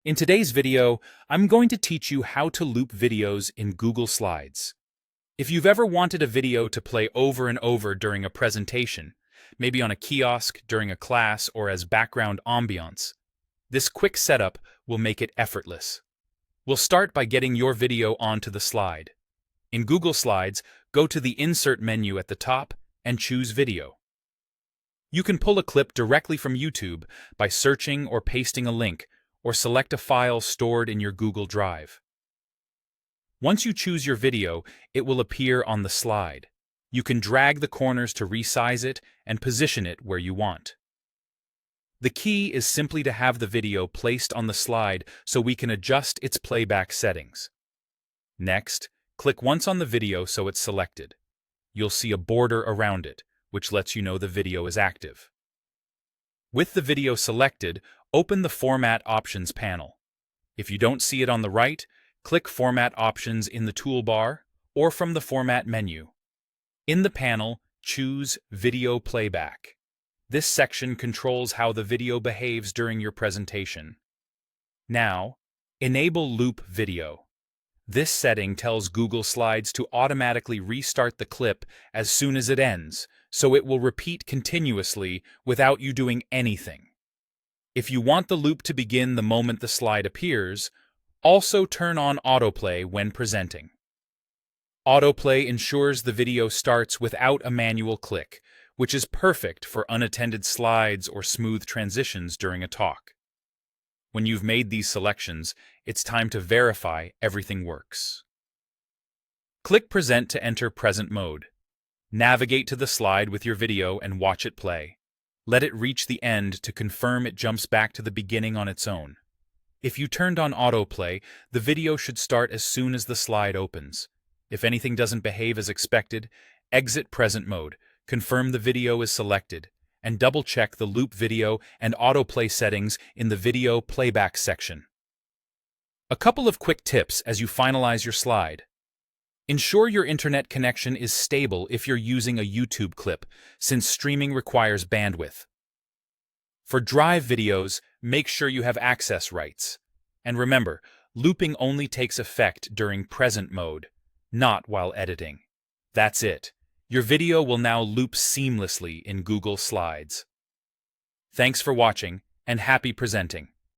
In today's video, I'm going to teach you how to loop videos in Google Slides. If you've ever wanted a video to play over and over during a presentation, maybe on a kiosk, during a class, or as background ambiance, this quick setup will make it effortless. We'll start by getting your video onto the slide. In Google Slides, go to the Insert menu at the top and choose Video. You can pull a clip directly from YouTube by searching or pasting a link, or select a file stored in your Google Drive. Once you choose your video, it will appear on the slide. You can drag the corners to resize it and position it where you want. The key is simply to have the video placed on the slide so we can adjust its playback settings. Next, click once on the video so it's selected. You'll see a border around it, which lets you know the video is active. With the video selected, open the Format Options panel. If you don't see it on the right, click Format Options in the toolbar or from the Format menu. In the panel, choose Video Playback. This section controls how the video behaves during your presentation. Now, enable Loop Video. This setting tells Google Slides to automatically restart the clip as soon as it ends, so it will repeat continuously without you doing anything. If you want the loop to begin the moment the slide appears, also turn on autoplay when presenting. Autoplay ensures the video starts without a manual click, which is perfect for unattended slides or smooth transitions during a talk. When you've made these selections, it's time to verify everything works. Click Present to enter present mode. Navigate to the slide with your video and watch it play. Let it reach the end to confirm it jumps back to the beginning on its own. If you turned on autoplay, the video should start as soon as the slide opens. If anything doesn't behave as expected, exit present mode, confirm the video is selected, and double-check the loop video and autoplay settings in the video playback section. A couple of quick tips as you finalize your slide. Ensure your internet connection is stable if you're using a YouTube clip, since streaming requires bandwidth. For Drive videos, make sure you have access rights. And remember, looping only takes effect during present mode, not while editing. That's it. Your video will now loop seamlessly in Google Slides. Thanks for watching, and happy presenting.